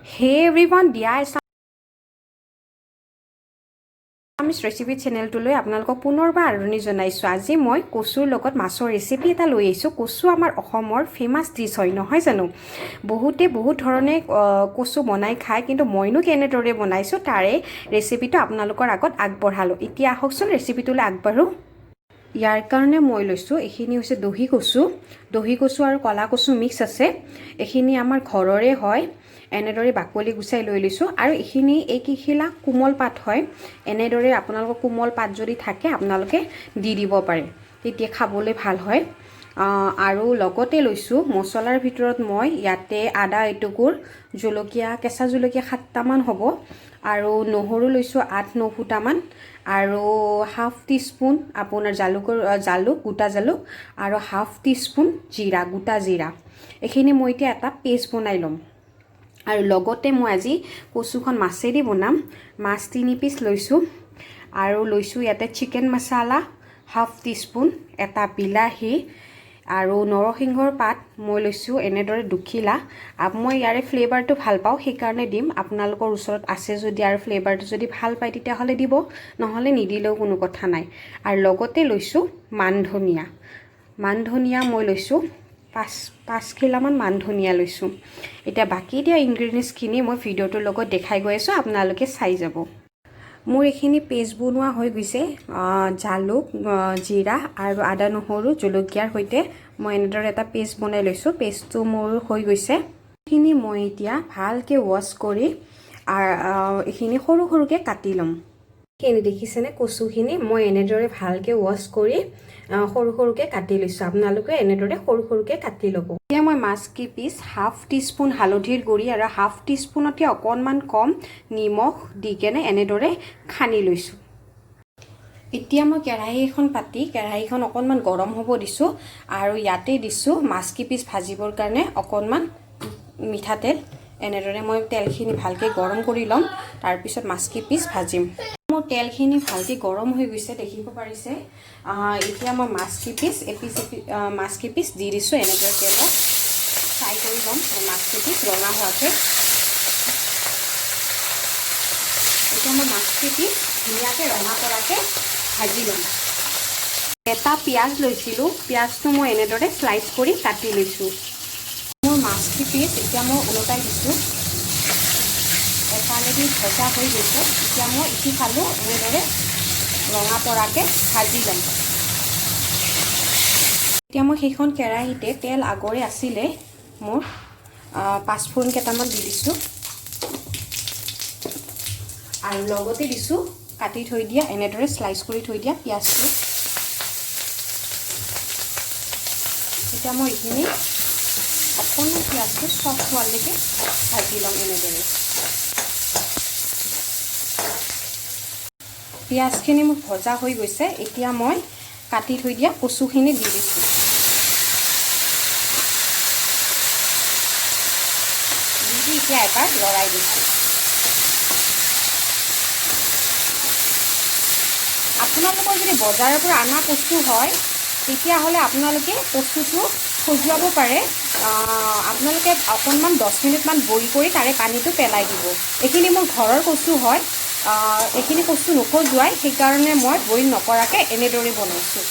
Hey everyone, dear Assamese recipe channel to লৈ আপোনালোকক পুনৰবাৰ আদৰণি জনাইছো। আজি মই কচুৰ লগত মাছৰ ৰেচিপি এটা লৈ আহিছো। কচু আমাৰ অসমৰ ফেমাস ডিশ হয় নহয় জানো। বহুত ধৰণে কচু বনাই খায়, কিন্তু মইনো কেনেদৰে বনাইছো তাৰে ৰেচিপিটো আপোনালোকৰ আগত আগবঢ়ালো। এতিয়া আহকচোন ৰেচিপিটোলৈ আগবাঢ়ো। ইয়াৰ কাৰণে মই লৈছো এখিনি হৈছে দহি কচু আৰু কলা কচু মিক্স আছে। এখিনি আমাৰ ঘৰৰে হয়। এনেদৰে বাকলি গুচাই লৈ লৈছো আৰু এখিনি এইকিখিলা কোমল পাত হয়। এনেদৰে আপোনালোকৰ কোমল পাত যদি থাকে আপোনালোকে দি দিব পাৰে, তেতিয়া খাবলৈ ভাল হয়। আৰু লগতে লৈছো মছলাৰ ভিতৰত মই ইয়াতে আদা এটুকুৰ, জলকীয়া কেঁচা জলকীয়া 7টামান হ'ব, আৰু নহৰু লৈছো 8-9 ফুটামান, আৰু হাফ টিস্পুন আপোনাৰ জালুক গোটা জালুক, আৰু হাফ টিস্পুন জিৰা গোটা জিৰা। এখিনি মই এতিয়া এটা পেষ্ট বনাই ল'ম। আৰু লগতে মই আজি কচুখন মাছেদি বনাম। মাছ 3 পিচ লৈছোঁ, আৰু লৈছোঁ ইয়াতে চিকেন মছলা হাফ টিস্পুন, এটা বিলাহী, আৰু নৰসিংহৰ পাত মই লৈছোঁ এনেদৰে দুখিলা। মই ইয়াৰে ফ্লেভাৰটো ভাল পাওঁ সেইকাৰণে দিম। আপোনালোকৰ ওচৰত আছে যদি আৰু ফ্লেভাৰটো যদি ভাল পায় তেতিয়াহ'লে দিব, নহ'লে নিদিলেও কোনো কথা নাই। আৰু লগতে লৈছোঁ মান ধনিয়া মই লৈছোঁ 5 খিলামান মান ধনিয়া লৈছোঁ। এতিয়া বাকী দিয়া ইনগ্ৰেডিয়েণ্টছখিনি মই ভিডিঅ'টোৰ লগত দেখাই গৈ আছোঁ, আপোনালোকে চাই যাব। মোৰ এইখিনি পেষ্ট বনোৱা হৈ গৈছে। জালুক, জিৰা আৰু আদা নহৰু জলকীয়াৰ সৈতে মই এনেদৰে এটা পেষ্ট বনাই লৈছোঁ। পেষ্টটো মোৰ হৈ গৈছে। এইখিনি মই এতিয়া ভালকৈ ৱাছ কৰি এইখিনি সৰু সৰুকৈ কাটি ল'ম। এইখিনি দেখিছেনে কচুখিনি মই এনেদৰে ভালকৈ ৱাছ কৰি সৰু সৰুকৈ কাটি লৈছোঁ। আপোনালোকে এনেদৰে সৰু সৰুকৈ কাটি ল'ব। এতিয়া মই মাছ কিপিচ হাফ টিস্পুন হালধিৰ গুড়ি আৰু হাফ টিস্পুনতকৈ অকণমান কম নিমখ দি কেনে এনেদৰে সানি লৈছোঁ। এতিয়া মই কেৰাহী এখন পাতি কেৰাহীখন অকণমান গৰম হ'ব দিছোঁ, আৰু ইয়াতে দিছোঁ মাছ কিপিচ ভাজিবৰ কাৰণে অকণমান মিঠাতেল। এনেদৰে মই তেলখিনি ভালকৈ গৰম কৰি ল'ম, তাৰপিছত মাছ কিপিচ ভাজিম। মোৰ তেলখিনি ভালকৈ গৰম হৈ গৈছে দেখিব পাৰিছে। এতিয়া মই মাছ কিপিচ দি দিছোঁ। এনেদৰে তেলত ফ্ৰাই কৰি ল'ম মাছ কিপিচ ৰঙা হোৱাকৈ। এতিয়া মই মাছ কিপিচ ধুনীয়াকৈ ৰঙা কৰাকৈ ভাজি ল'ম। এটা পিঁয়াজ লৈছিলোঁ, পিঁয়াজটো মই এনেদৰে স্লাইচ কৰি কাটি লৈছোঁ। মোৰ মাছ কিপিচ এতিয়া মই ওলটাই দিছোঁ। এফালেদি ভজা হৈ গৈছে, এতিয়া মই ইফালো এনেদৰে ৰঙা পৰাকৈ ভাজি ল'ম। এতিয়া মই সেইখন কেৰাহীতে তেল আগৰে আছিলে মোৰ, 5 ফুৰণ কেইটামান দি দিছোঁ, আৰু লগতে দিছোঁ কাটি থৈ দিয়া এনেদৰে স্লাইচ কৰি থৈ দিয়া পিঁয়াজটো। এতিয়া মই এইখিনি অকণমান পিঁয়াজটো চফ্ট হোৱালৈকে ভাজি ল'ম। এনেদৰে পিঁয়াজখিনি মোৰ ভজা হৈ গৈছে। এতিয়া মই কাটি থৈ দিয়া কচুখিনি দি দিছোঁ। এতিয়া এবাৰ লৰাই দিছোঁ। আপোনালোকৰ যদি বজাৰৰ পৰা অনা কচু হয় তেতিয়াহ'লে আপোনালোকে কচুটো খজুৱাব পাৰে। আপোনালোকে অকণমান 10 মিনিটমান বইল কৰি তাৰে পানীটো পেলাই দিব। এইখিনি মোৰ ঘৰৰ কচু হয়, এইখিনি কচু নখজুৱাই, সেইকাৰণে মই বইল নকৰাকৈ এনেদৰে বনাইছোঁ।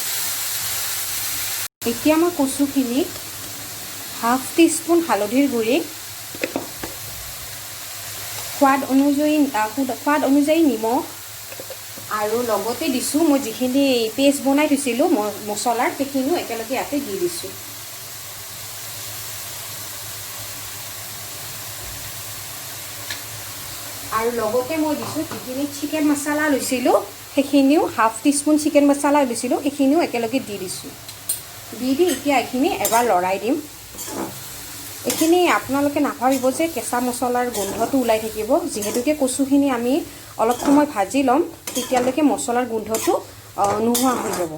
এতিয়া মই কচুখিনি হাফ টিস্পুন হালধিৰ গুড়ি, সোৱাদ অনুযায়ী নিমখ, আৰু লগতে দিছোঁ মই যিখিনি পেষ্ট বনাই থৈছিলোঁ মছলাৰ, সেইখিনিও একেলগে ইয়াতে দি দিছোঁ। আৰু লগতে মই দিছোঁ যিখিনি চিকেন মছলা লৈছিলোঁ সেইখিনিও হাফ টিস্পুন চিকেন মছলা লৈছিলোঁ, সেইখিনিও একেলগে দি দিছোঁ। দি এতিয়া এইখিনি এবাৰ লৰাই দিম। এইখিনি আপোনালোকে নাভাবিব যে কেঁচা মছলাৰ গোন্ধটো ওলাই থাকিব। যিহেতুকে কচুখিনি আমি অলপ সময় ভাজি ল'ম, তেতিয়ালৈকে মছলাৰ গোন্ধটো নোহোৱা হৈ যাব।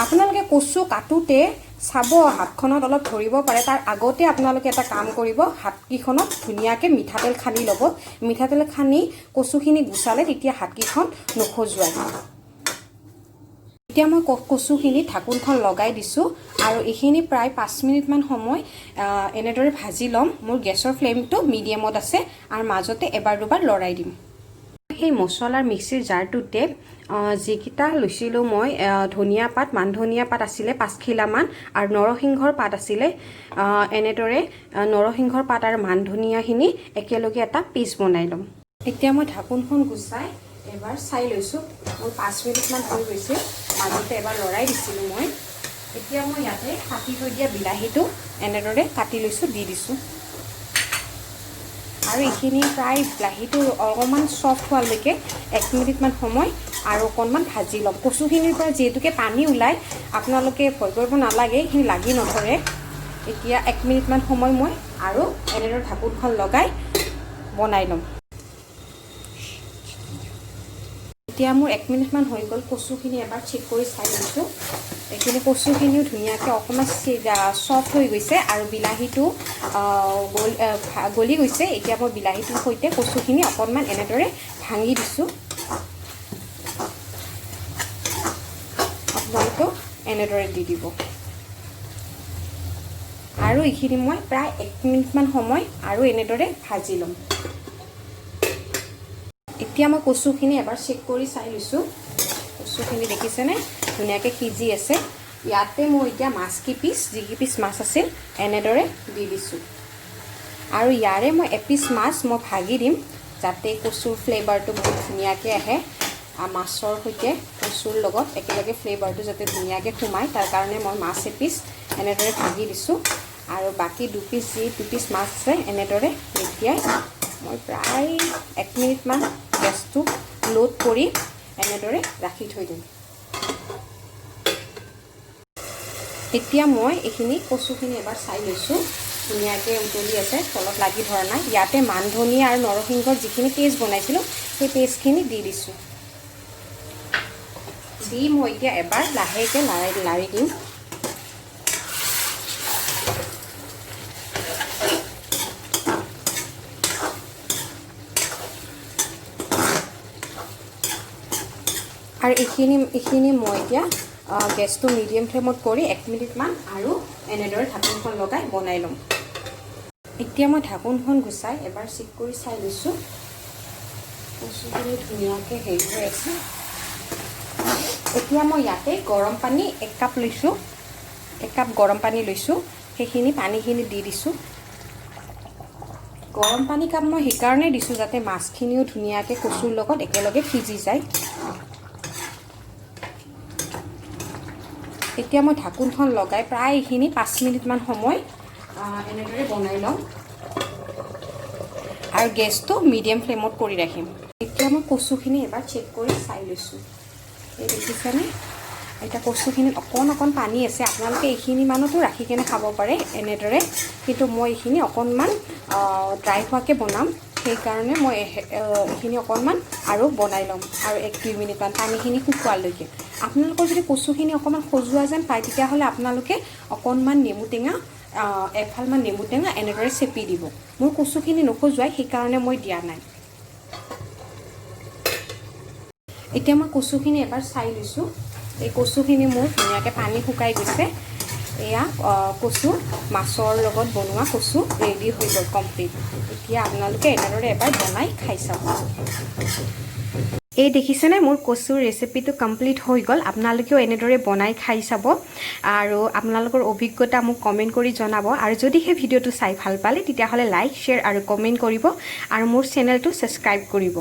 আপোনালোকে কচু কাটোতে চাব হাতখনত অলপ ধৰিব পাৰে, তাৰ আগতে আপোনালোকে এটা কাম কৰিব, হাতকেইখনত ধুনীয়াকৈ মিঠাতেল সানি ল'ব। মিঠাতেল সানি কচুখিনি গুচালে তেতিয়া হাতকেইখন নখজুৱায়। এতিয়া মই কচুখিনি ঢাকোনখন লগাই দিছোঁ আৰু এইখিনি প্ৰায় 5 মিনিটমান সময় এনেদৰে ভাজি ল'ম। মোৰ গেছৰ ফ্লেমটো মিডিয়ামত আছে আৰু মাজতে এবাৰ দুবাৰ লৰাই দিম। সেই মছলাৰ মিক্সিৰ জাৰটোতে যিকেইটা লৈছিলোঁ মই ধনিয়া পাত, মান ধনিয়া পাত আছিলে 5 খিলামান আৰু নৰসিংহৰ পাত আছিলে। এনেদৰে নৰসিংহৰ পাত আৰু মান ধনিয়াখিনি একেলগে এটা পেষ্ট বনাই ল'ম। এতিয়া মই ঢাকোনখন গুচাই এবাৰ চাই লৈছোঁ। মোৰ 5 মিনিটমান হৈ গৈছে। মাজতে এবাৰ লৰাই দিছিলোঁ মই। এতিয়া মই ইয়াতে কাটি থৈ দিয়া বিলাহীটো এনেদৰে কাটি লৈছোঁ, দি দিছোঁ আৰু এইখিনি প্ৰায় বিলাহীটো অকণমান ছফ্ট হোৱালৈকে 1 মিনিটমান সময় আৰু অকণমান ভাজি ল'ম। কচুখিনিৰ পৰা যিহেতুকে পানী ওলায়, আপোনালোকে ভয় কৰিব নালাগে, এইখিনি লাগি নধৰে। এতিয়া 1 মিনিটমান সময় মই আৰু এনেদৰে ঢাকোনখন লগাই বনাই ল'ম। এতিয়া মোৰ 1 মিনিটমান হৈ গ'ল। কচুখিনি এবাৰ চেক কৰি চাই লৈছোঁ। এইখিনি কচুখিনিও ধুনীয়াকৈ অকণমান ছফ্ট হৈ গৈছে আৰু বিলাহীটো গলি গৈছে। এতিয়া মই বিলাহীটোৰ সৈতে কচুখিনি অকণমান এনেদৰে ভাঙি দিছোঁ। আপোনালোকেও এনেদৰে দি দিব আৰু এইখিনি মই প্ৰায় 1 মিনিটমান সময় আৰু এনেদৰে ভাজি ল'ম। এতিয়া মই কচুখিনি এবাৰ চেক কৰি চাই লৈছোঁ। কচুখিনি দেখিছেনে ধুনীয়াকৈ সিজি আছে। ইয়াতে মই এতিয়া যিকেইপিচ মাছ আছিল এনেদৰে দি দিছোঁ আৰু ইয়াৰে মই এপিচ মাছ মই ভাগি দিম, যাতে কচুৰ ফ্লেভাৰটো বহুত ধুনীয়াকৈ আহে। মাছৰ সৈতে কচুৰ লগত একেলগে ফ্লেভাৰটো যাতে ধুনীয়াকৈ সোমায়, তাৰ কাৰণে মই মাছ এপিচ এনেদৰে ভাগি দিছোঁ আৰু বাকী দুপিচ মাছ আছে এনেদৰে লেটিয়াই মই প্ৰায় 1 মিনিটমান গেছটো লোড কৰি এনেদৰে ৰাখি থৈ দিম। এতিয়া মই এইখিনি কচুখিনি এবাৰ চাই লৈছোঁ। ধুনীয়াকৈ উতলি আছে, তলত লাগি ধৰা নাই। ইয়াতে মান ধনিয়া আৰু নৰসিংহৰ যিখিনি পেষ্ট বনাইছিলোঁ সেই পেষ্টখিনি দি দিছোঁ। দি মই এতিয়া এবাৰ লাহেকৈ লাৰি দিম। আৰু এইখিনি মই এতিয়া গেছটো মিডিয়াম ফ্লেমত কৰি 1 মিনিটমান আৰু এনেদৰে ঢাকোনখন লগাই বনাই ল'ম। এতিয়া মই ঢাকোনখন গুচাই এবাৰ চেক কৰি চাই লৈছোঁ। কচুখিনি ধুনীয়াকৈ হেৰি হৈ আছে। এতিয়া মই ইয়াতে গৰম পানী 1 কাপ লৈছোঁ। 1 কাপ গৰম পানী লৈছোঁ, সেইখিনি পানীখিনি দি দিছোঁ। গৰম পানী কাপ মই সেইকাৰণে দিছোঁ যাতে মাছখিনিও ধুনীয়াকৈ কচুৰ লগত একেলগে সিজি যায়। এতিয়া মই ঢাকোনখন লগাই প্ৰায় এইখিনি 5 মিনিটমান সময় এনেদৰে বনাই ল'ম আৰু গেছটো মিডিয়াম ফ্লেমত কৰি ৰাখিম। এতিয়া মই কচুখিনি এবাৰ চেক কৰি চাই লৈছোঁ। এই দেখিছেনে, এতিয়া কচুখিনিত অকণ পানী আছে। আপোনালোকে এইখিনি মানতো ৰাখি কেনে খাব পাৰে এনেদৰে, কিন্তু মই এইখিনি অকণমান ড্ৰাই হোৱাকৈ বনাম, সেইকাৰণে মই এইখিনি অকণমান আৰু বনাই ল'ম আৰু 1-2 মিনিটমান পানীখিনি শুকোৱালৈকে। আপোনালোকৰ যদি কচুখিনি অকণমান খজুৱা যেন পায়, তেতিয়াহ'লে আপোনালোকে অকণমান নেমু টেঙা এফালমান নেমু টেঙা এনেদৰে চেপি দিব। মোৰ কচুখিনি নখজুৱাই, সেইকাৰণে মই দিয়া নাই। এতিয়া মই কচুখিনি এবাৰ চাই লৈছোঁ। এই কচুখিনি মোৰ ধুনীয়াকৈ পানী শুকাই গৈছে। এয়া কচু মাছৰ লগত বনোৱা কচু ৰেডি হৈ গ'ল কমপ্লিট। এতিয়া আপোনালোকে এনেদৰে এবাৰ বনাই খাই চাব। এই দেখিছেনে মোৰ কচুৰ ৰেচিপিটো কমপ্লিট হৈ গ'ল। আপোনালোকেও এনেদৰে বনাই খাই চাব আৰু আপোনালোকৰ অভিজ্ঞতা মোক কমেণ্ট কৰি জনাব। আৰু যদি সেই ভিডিঅ'টো চাই ভাল পালে তেতিয়াহ'লে লাইক, শ্বেয়াৰ আৰু কমেণ্ট কৰিব আৰু মোৰ চেনেলটো ছাবস্ক্ৰাইব কৰিব।